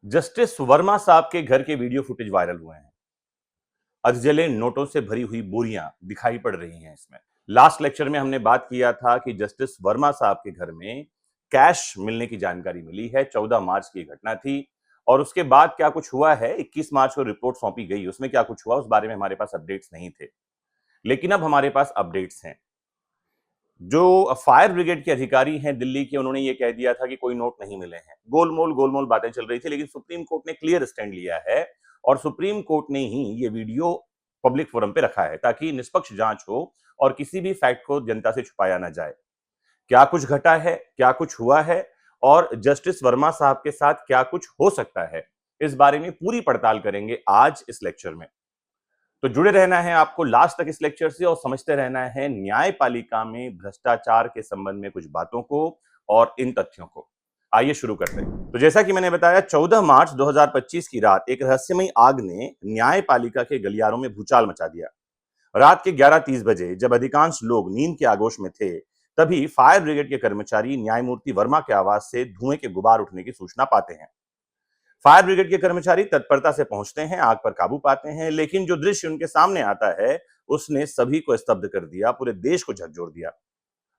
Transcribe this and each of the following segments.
Justice Verma साहब के घर के वीडियो फुटेज वायरल हुए हैं। अधजले नोटों से भरी हुई बोरियां दिखाई पड़ रही हैं इसमें। लास्ट लेक्चर में हमने बात किया था कि जस्टिस वर्मा साहब के घर में कैश मिलने की जानकारी मिली है। 14 मार्च की घटना थी और उसके बाद क्या कुछ हुआ है, 21 मार्च को रिपोर्ट सौंपी गई, उसमें क्या कुछ हुआ उस बारे में हमारे पास अपडेट्स नहीं थे। लेकिन अब हमारे पास अपडेट्स हैं। जो फायर ब्रिगेड के अधिकारी हैं दिल्ली के, उन्होंने ये कह दिया था कि कोई नोट नहीं मिले हैं। गोलमोल बातें चल रही थी, लेकिन सुप्रीम कोर्ट ने क्लियर स्टैंड लिया है और सुप्रीम कोर्ट ने ही ये वीडियो पब्लिक फोरम पे रखा है ताकि निष्पक्ष जांच हो और किसी भी फैक्ट को जनता से छुपाया ना जाए। क्या कुछ घटा है, क्या कुछ हुआ है और जस्टिस वर्मा साहब के साथ क्या कुछ हो सकता है, इस बारे में पूरी पड़ताल करेंगे आज इस लेक्चर में। तो जुड़े रहना है आपको लास्ट तक इस लेक्चर से और समझते रहना है न्यायपालिका में भ्रष्टाचार के संबंध में कुछ बातों को और इन तथ्यों को। आइए शुरू करते हैं। तो जैसा कि मैंने बताया, 14 मार्च 2025 की रात एक रहस्यमयी आग ने न्यायपालिका के गलियारों में भूचाल मचा दिया। रात के 11:30 बजे जब अधिकांश लोग नींद के आगोश में थे, तभी फायर ब्रिगेड के कर्मचारी न्यायमूर्ति वर्मा के आवाज से धुएं के गुबार उठने की सूचना पाते हैं। फायर ब्रिगेड के कर्मचारी तत्परता से पहुंचते हैं, आग पर काबू पाते हैं, लेकिन जो दृश्य उनके सामने आता है उसने सभी को स्तब्ध कर दिया, पूरे देश को झकझोर दिया।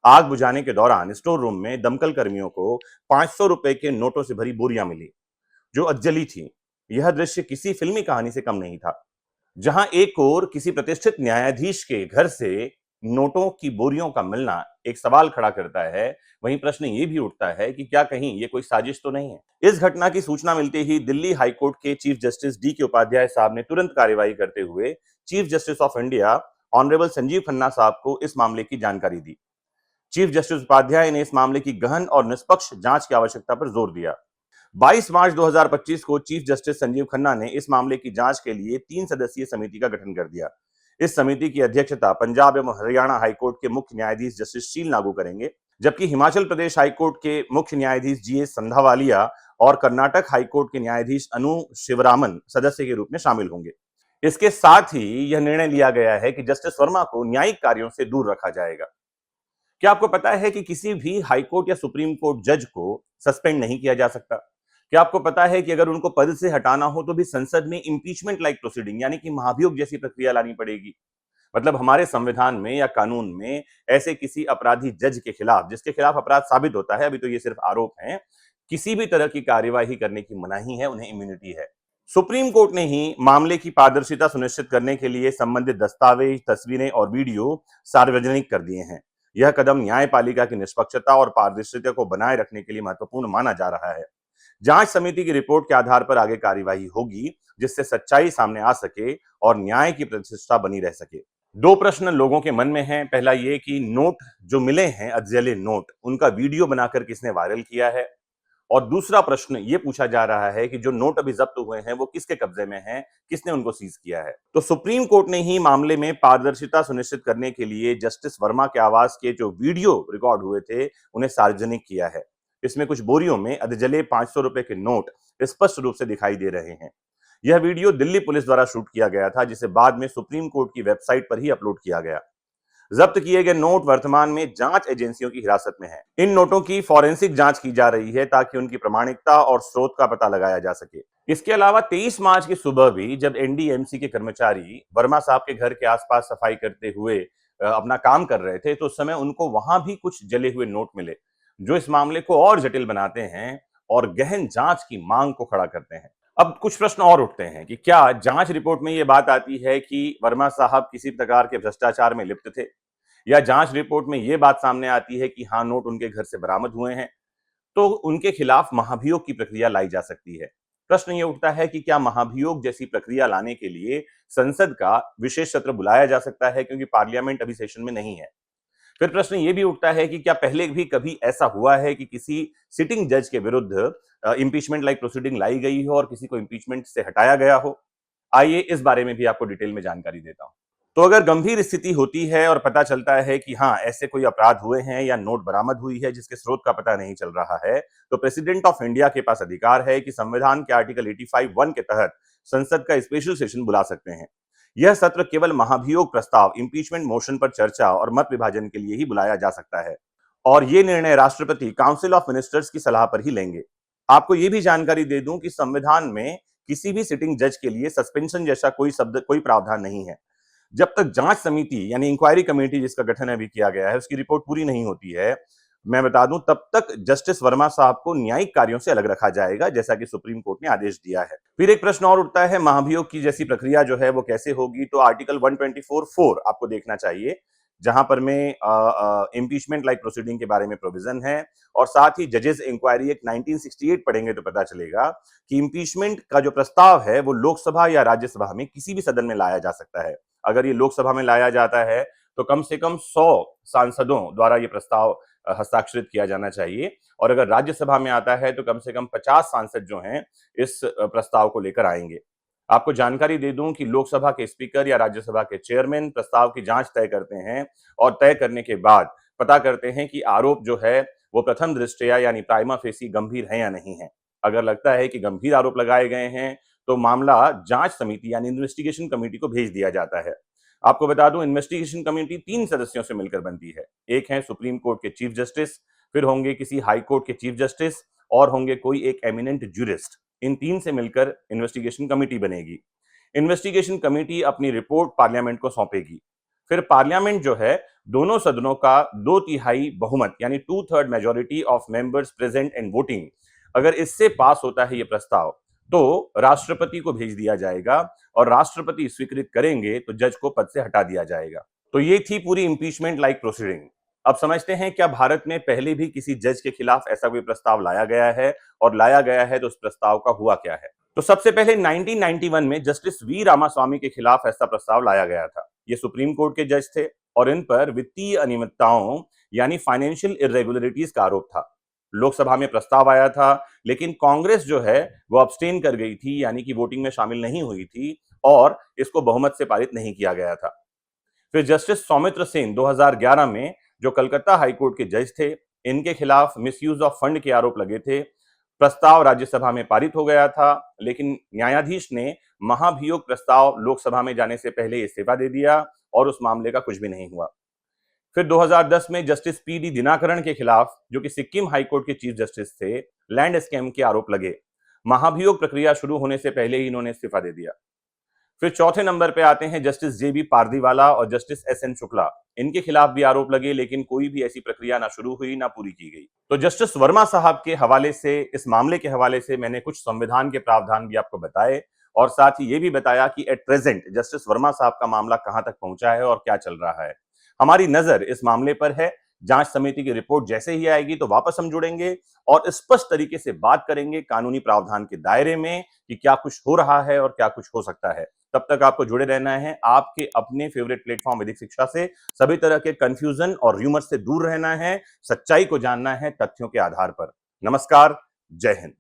आग बुझाने के दौरान स्टोर रूम में दमकल कर्मियों को 500 रुपए के नोटों से भरी बोरियां मिली, जो अधजली थी। यह दृश्य किसी फिल्मी कहानी से कम नहीं था। जहां एक ओर किसी प्रतिष्ठित न्यायाधीश के घर से नोटों की बोरियों का मिलना एक सवाल खड़ा करता है, वहीं प्रश्न ये भी उठता है कि क्या कहीं ये कोई साजिश तो नहीं है। इस घटना की सूचना मिलते ही दिल्ली हाईकोर्ट के चीफ जस्टिस डी के उपाध्याय साहब ने तुरंत कार्यवाही करते हुए chief justice of India honourable Sanjeev Khanna साहब को इस मामले की जानकारी दी। चीफ जस्टिस उपाध्याय ने इस मामले की गहन और निष्पक्ष जांच की आवश्यकता पर जोर दिया। 22 मार्च 2025 को चीफ जस्टिस संजीव खन्ना ने इस मामले की जांच के लिए 3 सदस्यीय समिति का गठन कर दिया। इस समिति की अध्यक्षता पंजाब एवं हरियाणा हाईकोर्ट के मुख्य न्यायाधीश जस्टिस शील नागू करेंगे, जबकि हिमाचल प्रदेश हाईकोर्ट के मुख्य न्यायाधीश जीएस संधावालिया और कर्नाटक हाईकोर्ट के न्यायाधीश अनु शिवरामन सदस्य के रूप में शामिल होंगे। इसके साथ ही यह निर्णय लिया गया है कि जस्टिस वर्मा को न्यायिक कार्यों से दूर रखा जाएगा। क्या आपको पता है कि किसी भी हाईकोर्ट या सुप्रीम कोर्ट जज को सस्पेंड नहीं किया जा सकता? क्या आपको पता है कि अगर उनको पद से हटाना हो तो भी संसद में इंपीचमेंट लाइक प्रोसीडिंग यानी कि महाभियोग जैसी प्रक्रिया लानी पड़ेगी? मतलब हमारे संविधान में या कानून में ऐसे किसी अपराधी जज के खिलाफ, जिसके खिलाफ अपराध साबित होता है, अभी तो ये सिर्फ आरोप हैं, किसी भी तरह की कार्यवाही करने की मनाही है, उन्हें इम्यूनिटी है। सुप्रीम कोर्ट ने ही मामले की पारदर्शिता सुनिश्चित करने के लिए संबंधित दस्तावेज, तस्वीरें और वीडियो सार्वजनिक कर दिए हैं। यह कदम न्यायपालिका की निष्पक्षता और पारदर्शिता को बनाए रखने के लिए महत्वपूर्ण माना जा रहा है। जांच समिति की रिपोर्ट के आधार पर आगे कार्यवाही होगी, जिससे सच्चाई सामने आ सके और न्याय की प्रतिष्ठा बनी रह सके। दो प्रश्न लोगों के मन में हैं। पहला ये कि नोट जो मिले हैं, अधजले नोट, उनका वीडियो बनाकर किसने वायरल किया है, और दूसरा प्रश्न ये पूछा जा रहा है कि जो नोट अभी जब्त हुए हैं वो किसके कब्जे में हैं, किसने उनको सीज किया है। तो सुप्रीम कोर्ट ने ही मामले में पारदर्शिता सुनिश्चित करने के लिए जस्टिस वर्मा के आवास के जो वीडियो रिकॉर्ड हुए थे उन्हें सार्वजनिक किया है। इसमें कुछ बोरियों में अधजले 500 रुपए के नोट स्पष्ट रूप से दिखाई दे रहे हैं। यह वीडियो दिल्ली पुलिस द्वारा शूट किया गया था, जिसे बाद में सुप्रीम कोर्ट की वेबसाइट पर ही अपलोड किया गया। जब्त किए गए नोट वर्तमान में जांच एजेंसियों की हिरासत में हैं। इन नोटों की फॉरेंसिक जांच की जा रही है ताकि उनकी प्रामाणिकता और स्रोत का पता लगाया जा सके। इसके अलावा 23 मार्च की सुबह भी जब एनडीएमसी के कर्मचारी वर्मा साहब के घर के आसपास सफाई करते हुए अपना काम कर रहे थे, तो उस समय उनको वहां भी कुछ जले हुए नोट मिले, जो इस मामले को और जटिल बनाते हैं और गहन जांच की मांग को खड़ा करते हैं। अब कुछ प्रश्न और उठते हैं कि क्या जांच रिपोर्ट में यह बात आती है कि वर्मा साहब किसी प्रकार के भ्रष्टाचार में लिप्त थे, या जांच रिपोर्ट में यह बात सामने आती है कि हाँ, नोट उनके घर से बरामद हुए हैं, तो उनके खिलाफ महाभियोग की प्रक्रिया लाई जा सकती है। प्रश्न ये उठता है कि क्या महाभियोग जैसी प्रक्रिया लाने के लिए संसद का विशेष सत्र बुलाया जा सकता है, क्योंकि पार्लियामेंट अभी सेशन में नहीं है। फिर प्रश्न ये भी उठता है कि क्या पहले भी कभी ऐसा हुआ है कि किसी सिटिंग जज के विरुद्ध इंपीचमेंट लाइक प्रोसीडिंग लाई गई हो और किसी को इंपीचमेंट से हटाया गया हो? आइए इस बारे में भी आपको डिटेल में जानकारी देता हूं। तो अगर गंभीर स्थिति होती है और पता चलता है कि हाँ, ऐसे कोई अपराध हुए हैं या नोट बरामद हुई है जिसके स्रोत का पता नहीं चल रहा है, तो प्रेसिडेंट ऑफ इंडिया के पास अधिकार है कि संविधान के आर्टिकल 85(1) के तहत संसद का स्पेशल सेशन बुला सकते हैं। यह सत्र केवल महाभियोग प्रस्ताव, इंपीचमेंट मोशन पर चर्चा और मत विभाजन के लिए ही बुलाया जा सकता है, और ये निर्णय राष्ट्रपति काउंसिल ऑफ मिनिस्टर्स की सलाह पर ही लेंगे। आपको यह भी जानकारी दे दूं कि संविधान में किसी भी सिटिंग जज के लिए सस्पेंशन जैसा कोई प्रावधान नहीं है। जब तक जांच समिति यानी इंक्वायरी कमेटी जिसका गठन अभी किया गया है उसकी रिपोर्ट पूरी नहीं होती है, मैं बता दूं, तब तक जस्टिस वर्मा साहब को न्यायिक कार्यों से अलग रखा जाएगा, जैसा कि सुप्रीम कोर्ट ने आदेश दिया है। फिर एक प्रश्न और उठता है, महाभियोग की जैसी प्रक्रिया जो है वो कैसे होगी? तो आर्टिकल 124(4) आपको देखना चाहिए, जहां पर में इम्पीचमेंट लाइक प्रोसीडिंग के बारे में प्रोविजन है। और साथ ही जजेस इंक्वायरी एक्ट 1968 पढ़ेंगे तो पता चलेगा कि इम्पीचमेंट का जो प्रस्ताव है वो लोकसभा या राज्यसभा में किसी भी सदन में लाया जा सकता है। अगर ये लोकसभा में लाया जाता है तो कम से कम 100 सांसदों द्वारा ये प्रस्ताव हस्ताक्षरित किया जाना चाहिए, और अगर राज्यसभा में आता है तो कम से कम 50 सांसद जो हैं इस प्रस्ताव को लेकर आएंगे। आपको जानकारी दे दूं कि लोकसभा के स्पीकर या राज्यसभा के चेयरमैन प्रस्ताव की जांच तय करते हैं, और तय करने के बाद पता करते हैं कि आरोप जो है वो प्रथम दृष्टया यानी प्राइमा फेसी गंभीर है या नहीं है। अगर लगता है कि गंभीर आरोप लगाए गए हैं तो मामला जांच समिति यानी इन्वेस्टिगेशन कमेटी को भेज दिया जाता है। आपको बता दूं, इन्वेस्टिगेशन कमेटी 3 सदस्यों से मिलकर बनती है। एक है सुप्रीम कोर्ट के चीफ जस्टिस, फिर होंगे किसी हाई कोर्ट के चीफ जस्टिस, और होंगे कोई एक एमिनेंट ज्यूरिस्ट। इन 3 से मिलकर इन्वेस्टिगेशन कमेटी बनेगी। इन्वेस्टिगेशन कमेटी अपनी रिपोर्ट पार्लियामेंट को सौंपेगी। फिर पार्लियामेंट जो है दोनों सदनों का 2/3 बहुमत यानी 2/3 majority of members present and voting, अगर इससे पास होता है ये प्रस्ताव तो राष्ट्रपति को भेज दिया जाएगा, और राष्ट्रपति स्वीकृत करेंगे तो जज को पद से हटा दिया जाएगा। तो ये थी पूरी इंपीचमेंट लाइक प्रोसीडिंग। अब समझते हैं क्या भारत में पहले भी किसी जज के खिलाफ ऐसा कोई प्रस्ताव लाया गया है, और लाया गया है तो उस प्रस्ताव का हुआ क्या है? तो सबसे पहले 1991 में जस्टिस वी रामास्वामी के खिलाफ ऐसा प्रस्ताव लाया गया था। ये सुप्रीम कोर्ट के जज थे और इन पर वित्तीय अनियमितताओं यानी फाइनेंशियल इरेगुलरिटीज का आरोप था। लोकसभा में प्रस्ताव आया था, लेकिन कांग्रेस जो है वो अब्सटेन कर गई थी, यानी कि वोटिंग में शामिल नहीं हुई थी, और इसको बहुमत से पारित नहीं किया गया था। फिर जस्टिस सौमित्र सेन 2011 में, जो कलकत्ता हाईकोर्ट के जज थे, इनके खिलाफ मिसयूज ऑफ फंड के आरोप लगे थे। प्रस्ताव राज्यसभा में पारित हो गया था, लेकिन न्यायाधीश ने महाभियोग प्रस्ताव लोकसभा में जाने से पहले इस्तीफा दे दिया और उस मामले का कुछ भी नहीं हुआ। फिर 2010 में जस्टिस पीडी दिनाकरण के खिलाफ, जो कि सिक्किम हाईकोर्ट के चीफ जस्टिस थे, लैंड स्कैम के आरोप लगे। महाभियोग प्रक्रिया शुरू होने से पहले ही इन्होंने इस्तीफा दे दिया। फिर चौथे नंबर पे आते हैं जस्टिस जेबी पारदीवाला और जस्टिस एसएन शुक्ला। इनके खिलाफ भी आरोप लगे, लेकिन कोई भी ऐसी प्रक्रिया ना शुरू हुई ना पूरी की गई। तो जस्टिस वर्मा साहब के हवाले से, इस मामले के हवाले से मैंने कुछ संविधान के प्रावधान भी आपको बताए, और साथ ही ये भी बताया कि एट प्रेजेंट जस्टिस वर्मा साहब का मामला कहां तक पहुंचा है और क्या चल रहा है। हमारी नजर इस मामले पर है। जांच समिति की रिपोर्ट जैसे ही आएगी तो वापस हम जुड़ेंगे और स्पष्ट तरीके से बात करेंगे कानूनी प्रावधान के दायरे में कि क्या कुछ हो रहा है और क्या कुछ हो सकता है। तब तक आपको जुड़े रहना है आपके अपने फेवरेट प्लेटफॉर्म विधिक शिक्षा से। सभी तरह के कंफ्यूजन और र्यूमर से दूर रहना है, सच्चाई को जानना है तथ्यों के आधार पर। नमस्कार, जय हिंद।